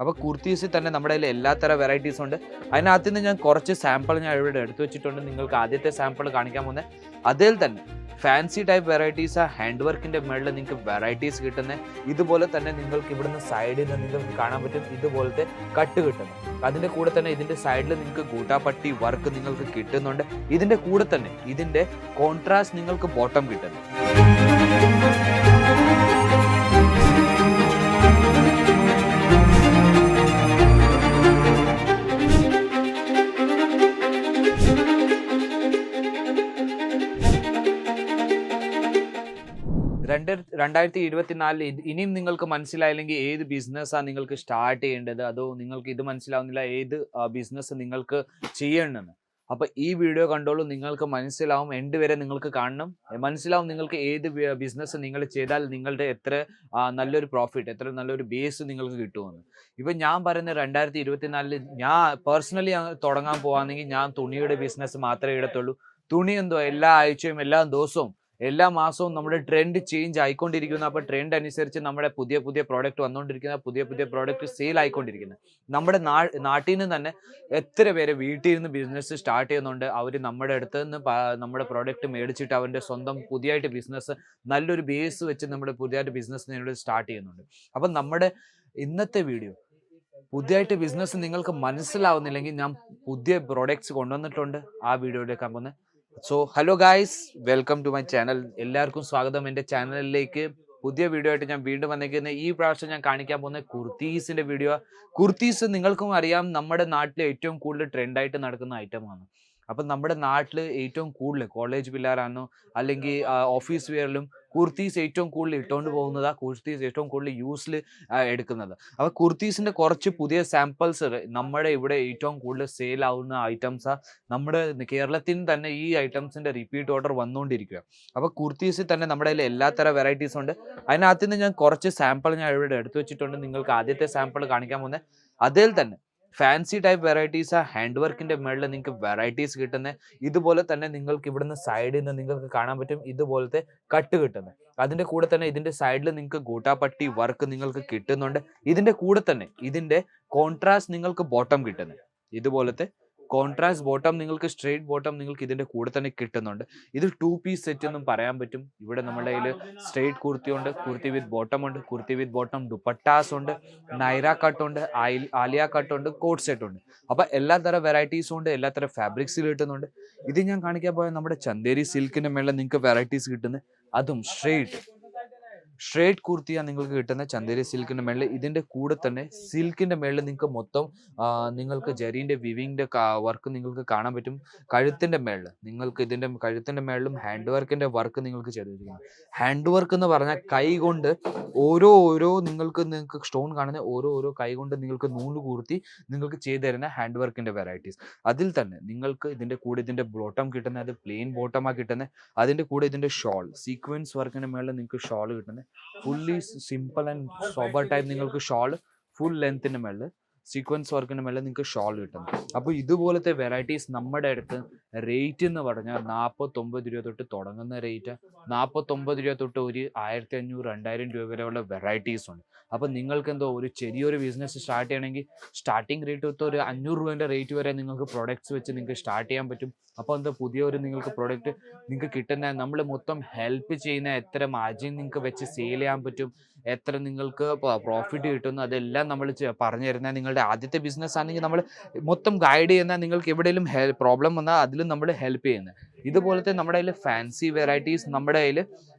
അപ്പോൾ കുർത്തീസിൽ തന്നെ നമ്മുടെ കയ്യിൽ എല്ലാത്തരം വെറൈറ്റീസ് ഉണ്ട്. അതിനകത്ത് നിന്ന് ഞാൻ കുറച്ച് സാമ്പിൾ ഞാൻ ഇവിടെ എടുത്തു വെച്ചിട്ടുണ്ട്. നിങ്ങൾക്ക് ആദ്യത്തെ സാമ്പിൾ കാണിക്കാൻ പോകുന്നത് അതിൽ തന്നെ ഫാൻസി ടൈപ്പ് വെറൈറ്റീസ്, ഹാൻഡ് വർക്കിൻ്റെ മുകളിൽ നിങ്ങൾക്ക് വെറൈറ്റീസ് കിട്ടുന്നത്. ഇതുപോലെ തന്നെ നിങ്ങൾക്ക് ഇവിടുന്ന് സൈഡിൽ നിന്ന് നിങ്ങൾക്ക് കാണാൻ പറ്റും ഇതുപോലത്തെ കട്ട് കിട്ടുന്നത്. അതിൻ്റെ കൂടെ തന്നെ ഇതിൻ്റെ സൈഡിൽ നിങ്ങൾക്ക് ഗൂട്ടാപ്പട്ടി വർക്ക് നിങ്ങൾക്ക് കിട്ടുന്നുണ്ട്. ഇതിൻ്റെ കൂടെ തന്നെ ഇതിൻ്റെ കോൺട്രാസ്റ്റ് നിങ്ങൾക്ക് ബോട്ടം കിട്ടുന്നു. രണ്ട് 2024 ഇനിയും നിങ്ങൾക്ക് മനസ്സിലായില്ലെങ്കിൽ ഏത് ബിസിനസ്സാണ് നിങ്ങൾക്ക് സ്റ്റാർട്ട് ചെയ്യേണ്ടത്, അതോ നിങ്ങൾക്ക് ഇത് മനസ്സിലാവുന്നില്ല ഏത് ബിസിനസ് നിങ്ങൾക്ക് ചെയ്യണമെന്ന്. അപ്പോൾ ഈ വീഡിയോ കണ്ടോളൂ, നിങ്ങൾക്ക് മനസ്സിലാവും. എൻഡ് വരെ നിങ്ങൾക്ക് കാണണം, മനസ്സിലാവും നിങ്ങൾക്ക് ഏത് ബിസിനസ് നിങ്ങൾ ചെയ്താൽ നിങ്ങളുടെ എത്ര നല്ലൊരു പ്രോഫിറ്റ്, എത്ര നല്ലൊരു ബേസ് നിങ്ങൾക്ക് കിട്ടുമെന്ന്. ഇപ്പം ഞാൻ പറയുന്ന 2024 ഞാൻ പേഴ്സണലി തുടങ്ങാൻ പോവാണെങ്കിൽ ഞാൻ തുണിയുടെ ബിസിനസ് മാത്രമേ എടുത്തുള്ളൂ. തുണി എന്തോ എല്ലാ ആഴ്ചയും എല്ലാ ദിവസവും എല്ലാ മാസവും നമ്മുടെ ട്രെൻഡ് ചേഞ്ച് ആയിക്കൊണ്ടിരിക്കുന്നു. അപ്പോൾ ട്രെൻഡ് അനുസരിച്ച് നമ്മുടെ പുതിയ പുതിയ പ്രോഡക്റ്റ് വന്നുകൊണ്ടിരിക്കുന്ന, പുതിയ പുതിയ പ്രോഡക്റ്റ് സെയിൽ ആയിക്കൊണ്ടിരിക്കുന്നത്. നമ്മുടെ നാട്ടിൽ നിന്ന് തന്നെ എത്ര പേര് വീട്ടിൽ നിന്ന് ബിസിനസ് സ്റ്റാർട്ട് ചെയ്യുന്നുണ്ട്. അവർ നമ്മുടെ അടുത്ത് നിന്ന് നമ്മുടെ പ്രോഡക്റ്റ് മേടിച്ചിട്ട് അവരുടെ സ്വന്തം പുതിയതായിട്ട് ബിസിനസ് നല്ലൊരു ബേസ് വെച്ച് നമ്മുടെ പുതിയതായിട്ട് ബിസിനസ് സ്റ്റാർട്ട് ചെയ്യുന്നുണ്ട്. അപ്പം നമ്മുടെ ഇന്നത്തെ വീഡിയോ പുതിയതായിട്ട് ബിസിനസ് നിങ്ങൾക്ക് മനസ്സിലാവുന്നില്ലെങ്കിൽ ഞാൻ പുതിയ പ്രോഡക്ട്സ് കൊണ്ടുവന്നിട്ടുണ്ട്. ആ വീഡിയോയിലേക്ക് പോകുന്നത്. So hello guys, welcome to my channel. എല്ലാവർക്കും സ്വാഗതം എൻ്റെ ചാനലിലേക്ക്. പുതിയ വീഡിയോ ആയിട്ട് ഞാൻ വീണ്ടും വന്നിരിക്കുന്നത്. ഈ പ്രാവശ്യം ഞാൻ കാണിക്കാൻ പോകുന്നത് കുർത്തീസിൻ്റെ വീഡിയോ. കുർത്തീസ് നിങ്ങൾക്കും അറിയാം, നമ്മുടെ നാട്ടിൽ ഏറ്റവും കൂടുതൽ ട്രെൻഡായിട്ട് നടക്കുന്ന ഐറ്റമാണ്. അപ്പം നമ്മുടെ നാട്ടിൽ ഏറ്റവും കൂടുതൽ കോളേജ് പിള്ളേരാണോ അല്ലെങ്കിൽ ഓഫീസ് വെയറിലും കുർത്തീസ് ഏറ്റവും കൂടുതൽ ഇട്ടുകൊണ്ട് പോകുന്നത്, ആ കുർത്തീസ് ഏറ്റവും കൂടുതൽ യൂസിൽ എടുക്കുന്നത്. അപ്പോൾ കുർത്തീസിൻ്റെ കുറച്ച് പുതിയ സാമ്പിൾസ് നമ്മുടെ ഇവിടെ ഏറ്റവും കൂടുതൽ സെയിൽ ആവുന്ന ഐറ്റംസാണ്. നമ്മുടെ കേരളത്തിൽ തന്നെ ഈ ഐറ്റംസിൻ്റെ റിപ്പീറ്റ് ഓർഡർ വന്നുകൊണ്ടിരിക്കുക. അപ്പോൾ കുർത്തീസിൽ തന്നെ നമ്മുടെ കയ്യിൽ എല്ലാത്തരം വെറൈറ്റീസ് ഉണ്ട്. അതിനകത്ത് നിന്ന് ഞാൻ കുറച്ച് സാമ്പിൾ ഞാൻ ഇവിടെ എടുത്തു വെച്ചിട്ടുണ്ട്. നിങ്ങൾക്ക് ആദ്യത്തെ സാമ്പിൾ കാണിക്കാൻ പോകുന്നത് അതിൽ തന്നെ ഫാൻസി ടൈപ്പ് വെറൈറ്റീസ്, ഹാൻഡ് വർക്കിൻ്റെ മുകളിൽ നിങ്ങൾക്ക് വെറൈറ്റീസ് കിട്ടുന്നത്. ഇതുപോലെ തന്നെ നിങ്ങൾക്ക് ഇവിടുന്ന് സൈഡിൽ നിന്ന് നിങ്ങൾക്ക് കാണാൻ പറ്റും ഇതുപോലത്തെ കട്ട് കിട്ടുന്നത്. അതിൻ്റെ കൂടെ തന്നെ ഇതിൻ്റെ സൈഡിൽ നിങ്ങൾക്ക് ഗൂട്ടാപ്പട്ടി വർക്ക് നിങ്ങൾക്ക് കിട്ടുന്നുണ്ട്. ഇതിൻ്റെ കൂടെ തന്നെ ഇതിൻ്റെ കോൺട്രാസ്റ്റ് നിങ്ങൾക്ക് ബോട്ടം കിട്ടുന്നത്. ഇതുപോലത്തെ കോൺട്രാസ്റ്റ് ബോട്ടം നിങ്ങൾക്ക് സ്ട്രെയിറ്റ് ബോട്ടം നിങ്ങൾക്ക് ഇതിൻ്റെ കൂടെ തന്നെ കിട്ടുന്നുണ്ട്. ഇത് 2 പീസ് സെറ്റ് എന്നും പറയാൻ പറ്റും. ഇവിടെ നമ്മുടെ കയ്യിൽ സ്ട്രെയിറ്റ് കുർത്തി ഉണ്ട്, കുർത്തി വിത്ത് ബോട്ടം ഉണ്ട്, കുർത്തി വിത്ത് ബോട്ടം ദുപ്പട്ടാസ് ഉണ്ട്, നൈറ കട്ടുണ്ട്, ആലിയ കട്ടുണ്ട്, കോട്ട് സെറ്റ് ഉണ്ട്. അപ്പോൾ എല്ലാത്തരം വെറൈറ്റീസും ഉണ്ട്, എല്ലാത്തരം ഫാബ്രിക്സിൽ കിട്ടുന്നുണ്ട്. ഇത് ഞാൻ കാണിക്കാൻ പോയാൽ നമ്മുടെ ചന്ദേരി സിൽക്കിൻ്റെ മേളിൽ നിങ്ങൾക്ക് വെറൈറ്റീസ് കിട്ടുന്നത്. അതും സ്ട്രേറ്റ് കുർത്തിയാണ് നിങ്ങൾക്ക് കിട്ടുന്ന ചന്ദേരി സിൽക്കിൻ്റെ മേളിൽ. ഇതിൻ്റെ കൂടെ തന്നെ സിൽക്കിൻ്റെ മേളിൽ നിങ്ങൾക്ക് മൊത്തം നിങ്ങൾക്ക് ജരീൻ്റെ വിവിങ്ങിൻ്റെ വർക്ക് നിങ്ങൾക്ക് കാണാൻ പറ്റും. കഴുത്തിൻ്റെ മേളിൽ നിങ്ങൾക്ക് ഇതിൻ്റെ കഴുത്തിൻ്റെ മേളിലും ഹാൻഡ് വർക്കിൻ്റെ വർക്ക് നിങ്ങൾക്ക് ചെയ്തിരിക്കുന്നു. ഹാൻഡ് വർക്ക് എന്ന് പറഞ്ഞാൽ കൈ കൊണ്ട് ഓരോ നിങ്ങൾക്ക് സ്റ്റോൺ കാണുന്ന ഓരോ കൈ കൊണ്ട് നിങ്ങൾക്ക് നൂല് കൂർത്തി നിങ്ങൾക്ക് ചെയ്തു തരുന്ന ഹാൻഡ് വർക്കിൻ്റെ വെറൈറ്റീസ്. അതിൽ തന്നെ നിങ്ങൾക്ക് ഇതിൻ്റെ കൂടെ ഇതിൻ്റെ ബോട്ടം കിട്ടുന്നത്, അത് പ്ലെയിൻ ബോട്ടമാണ് കിട്ടുന്നത്. അതിൻ്റെ കൂടെ ഇതിൻ്റെ ഷോൾ സീക്വൻസ് വർക്കിൻ്റെ മേളിൽ നിങ്ങൾക്ക് ഷോൾ കിട്ടുന്നത്. Fully simple and sober type നിങ്ങൾക്ക് ഷോൾ ഫുൾ ലെങ്ത്തിൻ്റെ മേളിൽ സീക്വൻസ് വർക്കിൻ്റെ മേളിൽ നിങ്ങൾക്ക് ഷോൾ കിട്ടും. അപ്പോൾ ഇതുപോലത്തെ വെറൈറ്റീസ് നമ്മുടെ അടുത്ത് റേറ്റ് എന്ന് പറഞ്ഞാൽ 49 രൂപ തൊട്ട് തുടങ്ങുന്ന റേറ്റ്, 49 രൂപ തൊട്ട് ഒരു 1500-2000 രൂപ വരെയുള്ള വെറൈറ്റീസ് ഉണ്ട്. അപ്പോൾ നിങ്ങൾക്ക് എന്തോ ഒരു ചെറിയൊരു ബിസിനസ് സ്റ്റാർട്ട് ചെയ്യണമെങ്കിൽ സ്റ്റാർട്ടിങ് റേറ്റ് തൊട്ട് ഒരു 500 രൂപേൻ്റെ റേറ്റ് വരെ നിങ്ങൾക്ക് പ്രൊഡക്ട്സ് വെച്ച് നിങ്ങൾക്ക് സ്റ്റാർട്ട് ചെയ്യാൻ പറ്റും. അപ്പോൾ എന്താ പുതിയൊരു നിങ്ങൾക്ക് പ്രൊഡക്റ്റ് നിങ്ങൾക്ക് കിട്ടുന്ന നമ്മൾ മൊത്തം ഹെൽപ്പ് ചെയ്യുന്ന എത്ര മാർജിൻ നിങ്ങൾക്ക് വെച്ച് സെയിൽ ചെയ്യാൻ പറ്റും, എത്ര നിങ്ങൾക്ക് പ്രോഫിറ്റ് കിട്ടുന്നു, അതെല്ലാം നമ്മൾ പറഞ്ഞു തരുന്നത്. നിങ്ങളുടെ ആദ്യത്തെ ബിസിനസ് ആണെങ്കിൽ നമ്മൾ മൊത്തം ഗൈഡ് ചെയ്യുന്ന, നിങ്ങൾക്ക് എവിടെയെങ്കിലും പ്രോബ്ലം വന്നാൽ അതിലും നമ്മൾ ഹെൽപ്പ് ചെയ്യുന്നത്. ഇതുപോലത്തെ നമ്മുടെ കയ്യിൽ ഫാൻസി വെറൈറ്റീസ് നമ്മുടെ കയ്യിൽ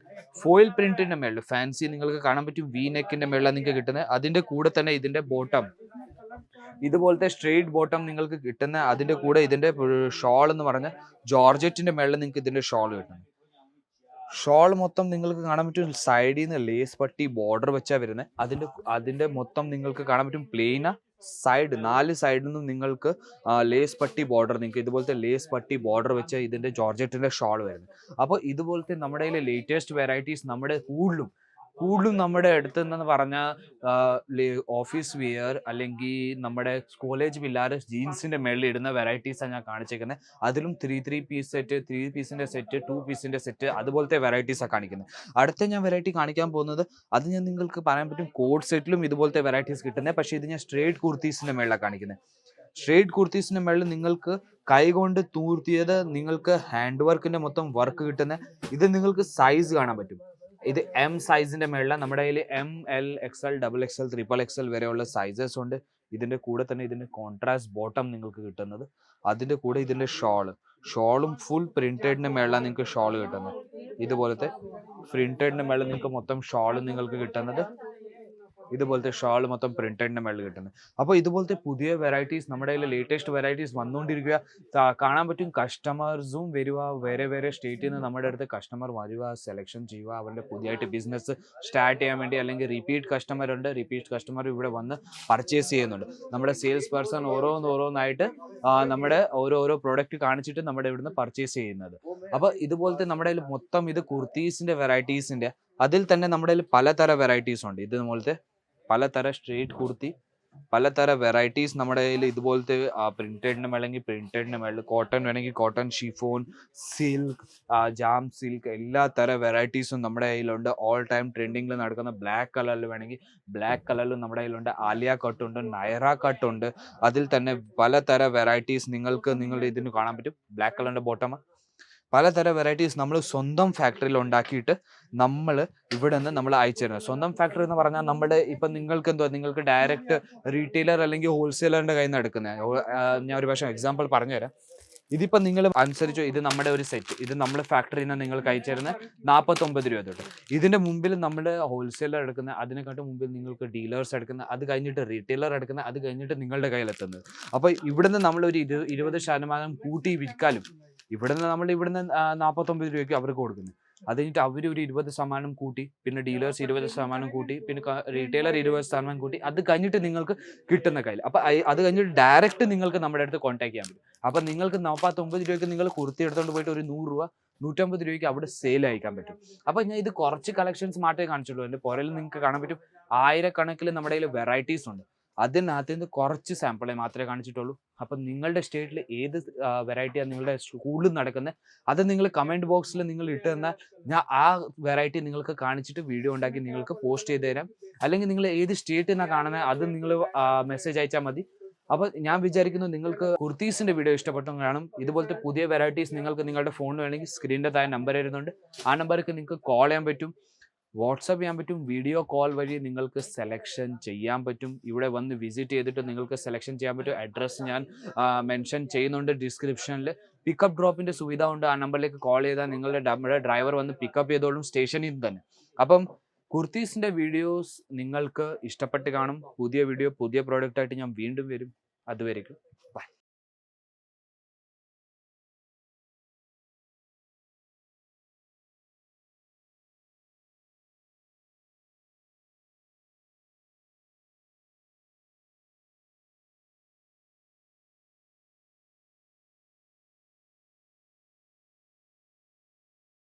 ഫോയിൽ പ്രിന്റിന്റെ മേളിൽ ഫാൻസി നിങ്ങൾക്ക് കാണാൻ പറ്റും. വി നെക്കിന്റെ മേളിലാണ് നിങ്ങൾക്ക് കിട്ടുന്നത്. അതിന്റെ കൂടെ തന്നെ ഇതിന്റെ ബോട്ടം ഇതുപോലത്തെ സ്ട്രെയിറ്റ് ബോട്ടം നിങ്ങൾക്ക് കിട്ടുന്ന. അതിന്റെ കൂടെ ഇതിന്റെ ഷോൾ എന്ന് പറഞ്ഞ ജോർജറ്റിന്റെ മേളിൽ നിങ്ങൾക്ക് ഇതിന്റെ ഷോൾ കിട്ടുന്നത്. ഷോൾ മൊത്തം നിങ്ങൾക്ക് കാണാൻ പറ്റും സൈഡിൽ നിന്ന് ലേസ് പട്ടി ബോർഡർ വെച്ചാൽ വരുന്നത്. അതിന്റെ മൊത്തം നിങ്ങൾക്ക് കാണാൻ പറ്റും പ്ലെയിന സൈഡ്, 4 സൈഡിൽ നിന്നും നിങ്ങൾക്ക് ലേസ് പട്ടി ബോർഡർ, നിങ്ങൾക്ക് ഇതുപോലത്തെ ലേസ് പട്ടി ബോർഡർ വെച്ച് ഇതിന്റെ ജോർജറ്റിന്റെ ഷോൾ വരുന്നത്. അപ്പോൾ ഇതുപോലത്തെ നമ്മുടെ ലേറ്റസ്റ്റ് വെറൈറ്റീസ് നമ്മുടെ കൂടുതലും കൂടുതലും നമ്മുടെ അടുത്ത് നിന്ന് പറഞ്ഞാൽ ഓഫീസ് വെയർ അല്ലെങ്കിൽ നമ്മുടെ കോളേജ് പിള്ളേർ ജീൻസിന്റെ മേളിൽ ഇടുന്ന വെറൈറ്റീസാണ് ഞാൻ കാണിച്ചേക്കുന്നത്. അതിലും 3 പീസ് സെറ്റ്, 3 പീസിന്റെ സെറ്റ്, 2 പീസിന്റെ സെറ്റ്, അതുപോലത്തെ വെറൈറ്റീസാണ് കാണിക്കുന്നത്. അടുത്ത ഞാൻ വെറൈറ്റി കാണിക്കാൻ പോകുന്നത് അത് ഞാൻ നിങ്ങൾക്ക് പറയാൻ പറ്റും കോഡ് സെറ്റിലും ഇതുപോലത്തെ വെറൈറ്റീസ് കിട്ടുന്നത്. പക്ഷേ ഇത് ഞാൻ സ്ട്രേറ്റ് കുർത്തീസിന്റെ മേളിലാണ് കാണിക്കുന്നത്. സ്ട്രേറ്റ് കുർത്തീസിന്റെ മേളിൽ നിങ്ങൾക്ക് കൈകൊണ്ട് തൂർത്തിയത്, നിങ്ങൾക്ക് ഹാൻഡ് വർക്കിന്റെ മൊത്തം വർക്ക് കിട്ടുന്ന ഇത് നിങ്ങൾക്ക് സൈസ് കാണാൻ പറ്റും. ഇത് എം സൈസിന്റെ മേളിലാണ്. നമ്മുടെ കയ്യിൽ M, L, XL, XXL, XXL വരെയുള്ള സൈസസ് ഉണ്ട്. ഇതിന്റെ കൂടെ തന്നെ ഇതിന്റെ കോൺട്രാസ്റ്റ് ബോട്ടം നിങ്ങൾക്ക് കിട്ടുന്നത്. അതിന്റെ കൂടെ ഇതിന്റെ ഷോളും ഫുൾ പ്രിന്റഡിന്റെ മേളിലാണ് നിങ്ങൾക്ക് ഷോൾ കിട്ടുന്നത്. ഇതുപോലത്തെ പ്രിന്റഡിന്റെ മേളിൽ നിങ്ങൾക്ക് മൊത്തം ഷോളും നിങ്ങൾക്ക് കിട്ടുന്നത്. ഇതുപോലത്തെ ഷാൾ മൊത്തം പ്രിന്റഡിന്റെ മേളിൽ കിട്ടുന്നത്. അപ്പോൾ ഇതുപോലത്തെ പുതിയ വെറൈറ്റീസ് നമ്മുടെ കയ്യിൽ ലേറ്റസ്റ്റ് വെറൈറ്റീസ് വന്നുകൊണ്ടിരിക്കുക. കാണാൻ പറ്റും. കസ്റ്റമേഴ്സും വരിക, വേറെ സ്റ്റേറ്റിൽ നിന്ന് നമ്മുടെ അടുത്ത് കസ്റ്റമർ വരിക, സെലക്ഷൻ ചെയ്യുക, അവരുടെ പുതിയതായിട്ട് ബിസിനസ് സ്റ്റാർട്ട് ചെയ്യാൻ വേണ്ടി. അല്ലെങ്കിൽ റിപ്പീറ്റ് കസ്റ്റമർ ഉണ്ട്, റിപ്പീറ്റ് കസ്റ്റമർ ഇവിടെ വന്ന് പർച്ചേസ് ചെയ്യുന്നുണ്ട്. നമ്മുടെ സെയിൽസ് പേഴ്സൺ ഓരോന്നായിട്ട് നമ്മുടെ ഓരോ പ്രോഡക്റ്റ് കാണിച്ചിട്ട് നമ്മുടെ ഇവിടുന്ന് പർച്ചേസ് ചെയ്യുന്നത്. അപ്പോൾ ഇതുപോലത്തെ നമ്മുടെ കയ്യിൽ മൊത്തം ഇത് കുർത്തീസിന്റെ വെറൈറ്റീസിന്റെ, അതിൽ തന്നെ നമ്മുടെ കയ്യിൽ പലതരം വെറൈറ്റീസ് ഉണ്ട്. ഇതുപോലത്തെ പലതരം സ്ട്രേറ്റ് കുർത്തി, പലതര വെറൈറ്റീസ് നമ്മുടെ കയ്യിൽ ഇതുപോലത്തെ പ്രിന്റഡിന് വേണമെങ്കിൽ പ്രിന്റഡിന് മേളിൽ, കോട്ടൺ വേണമെങ്കിൽ cotton, chiffon, silk, jam silk, എല്ലാ തരം വെറൈറ്റീസും നമ്മുടെ കയ്യിലുണ്ട്. ഓൾ ടൈം ട്രെൻഡിങ്ങിൽ നടക്കുന്ന ബ്ലാക്ക് കളറിൽ വേണമെങ്കിൽ ബ്ലാക്ക് കളറിലും നമ്മുടെ കയ്യിലുണ്ട്. ആലിയ കട്ടുണ്ട്, നൈറ കട്ടുണ്ട്. അതിൽ തന്നെ പലതര വെറൈറ്റീസ് നിങ്ങളുടെ ഇതിന് കാണാൻ പറ്റും. ബ്ലാക്ക് കളറിന്റെ ബോട്ടം, പലതരം വെറൈറ്റീസ് നമ്മൾ സ്വന്തം ഫാക്ടറിയിൽ ഉണ്ടാക്കിയിട്ട് നമ്മൾ ഇവിടെ നിന്ന് നമ്മൾ അയച്ചു തരുന്നത്. സ്വന്തം ഫാക്ടറി എന്ന് പറഞ്ഞാൽ നമ്മുടെ ഇപ്പം നിങ്ങൾക്ക് ഡയറക്റ്റ് റീറ്റെയിലർ അല്ലെങ്കിൽ ഹോൾസെയിലറിന്റെ കയ്യിൽ നിന്ന് എടുക്കുന്നത്. ഞാൻ ഒരു പക്ഷേ എക്സാമ്പിൾ പറഞ്ഞുതരാം. ഇതിപ്പോൾ നിങ്ങൾ അനുസരിച്ചോ, ഇത് നമ്മുടെ ഒരു സെറ്റ്, ഇത് നമ്മൾ ഫാക്ടറിയിൽ നിന്ന് നിങ്ങൾക്ക് അയച്ചു തരുന്നത് 49 രൂപ തൊട്ട്. ഇതിന്റെ മുമ്പിൽ നമ്മൾ ഹോൾസെയിലർ എടുക്കുന്ന, അതിനെക്കാട്ടും മുമ്പിൽ നിങ്ങൾക്ക് ഡീലേഴ്സ് എടുക്കുന്ന, അത് കഴിഞ്ഞിട്ട് റീറ്റെയിലർ എടുക്കുന്ന, അത് കഴിഞ്ഞിട്ട് നിങ്ങളുടെ കയ്യിലെത്തുന്നത്. അപ്പോൾ ഇവിടുന്ന് നമ്മൾ ഒരു 20% കൂട്ടി വിൽക്കാലും ഇവിടുന്ന് 49 രൂപയ്ക്ക് അവർക്ക് കൊടുക്കുന്നത്. അത് കഴിഞ്ഞിട്ട് അവർ ഒരു 20% കൂട്ടി, പിന്നെ ഡീലേഴ്സ് 20% കൂട്ടി, പിന്നെ റീറ്റെയിലർ 20% കൂട്ടി, അത് കഴിഞ്ഞിട്ട് നിങ്ങൾക്ക് കിട്ടുന്ന കയ്യിൽ. അപ്പം അത് കഴിഞ്ഞിട്ട് ഡയറക്റ്റ് നിങ്ങൾക്ക് നമ്മുടെ അടുത്ത് കോൺടാക്ട് ചെയ്യാൻ പറ്റും. അപ്പം നിങ്ങൾക്ക് 49 രൂപയ്ക്ക് നിങ്ങൾ കുർത്തി എടുത്തുകൊണ്ട് പോയിട്ട് ഒരു 100 രൂപ 150 രൂപയ്ക്ക് അവിടെ സെയിൽ അയക്കാൻ പറ്റും. അപ്പം ഞാൻ ഇത് കുറച്ച് കളക്ഷൻസ് മാത്രമേ കാണിച്ചുള്ളൂ. എൻ്റെ പുറകിൽ നിങ്ങൾക്ക് കാണാൻ പറ്റും ആയിരക്കണക്കിൽ നമ്മുടെ കയ്യിൽ വെറൈറ്റീസ് ഉണ്ട്. അതിനകത്ത് നിന്ന് കുറച്ച് സാമ്പിളെ മാത്രമേ കാണിച്ചിട്ടുള്ളൂ. അപ്പം നിങ്ങളുടെ സ്റ്റേറ്റിൽ ഏത് വെറൈറ്റിയാണ് നിങ്ങളുടെ സ്കൂളിൽ നടക്കുന്നത്, അത് നിങ്ങൾ കമൻറ്റ് ബോക്സിൽ നിങ്ങൾ ഇട്ട് തന്നാൽ ഞാൻ ആ വെറൈറ്റി നിങ്ങൾക്ക് കാണിച്ചിട്ട് വീഡിയോ ഉണ്ടാക്കി നിങ്ങൾക്ക് പോസ്റ്റ് ചെയ്ത് തരാം. അല്ലെങ്കിൽ നിങ്ങൾ ഏത് സ്റ്റേറ്റിൽ നിന്നാണ് കാണുന്നത് അത് നിങ്ങൾ മെസ്സേജ് അയച്ചാൽ മതി. അപ്പോൾ ഞാൻ വിചാരിക്കുന്നു നിങ്ങൾക്ക് കുർത്തീസിൻ്റെ വീഡിയോ ഇഷ്ടപ്പെട്ടു കാണും. ഇതുപോലത്തെ പുതിയ വെറൈറ്റീസ് നിങ്ങൾക്ക് നിങ്ങളുടെ ഫോണിൽ വേണമെങ്കിൽ സ്ക്രീനിൻ്റെ താഴെ നമ്പർ വരുന്നുണ്ട്. ആ നമ്പർക്ക് നിങ്ങൾക്ക് കോൾ ചെയ്യാൻ പറ്റും, വാട്സപ്പ് ചെയ്യാൻ പറ്റും. വീഡിയോ കോൾ വഴി നിങ്ങൾക്ക് സെലക്ഷൻ ചെയ്യാൻ പറ്റും. ഇവിടെ വന്ന് വിസിറ്റ് ചെയ്തിട്ട് നിങ്ങൾക്ക് സെലക്ഷൻ ചെയ്യാൻ പറ്റും. അഡ്രസ്സ് ഞാൻ മെൻഷൻ ചെയ്യുന്നുണ്ട് ഡിസ്ക്രിപ്ഷനിൽ. പിക്കപ്പ് ഡ്രോപ്പിൻ്റെ സുവിധ ഉണ്ട്. ആ നമ്പറിലേക്ക് കോൾ ചെയ്താൽ നമ്മുടെ ഡ്രൈവർ വന്ന് പിക്കപ്പ് ചെയ്തോളും സ്റ്റേഷനിൽ തന്നെ. അപ്പം കുർത്തീസിൻ്റെ വീഡിയോസ് നിങ്ങൾക്ക് ഇഷ്ടപ്പെട്ട് കാണും. പുതിയ വീഡിയോ, പുതിയ പ്രോഡക്റ്റായിട്ട് ഞാൻ വീണ്ടും വരും. അതുവരേക്കും ബൈ.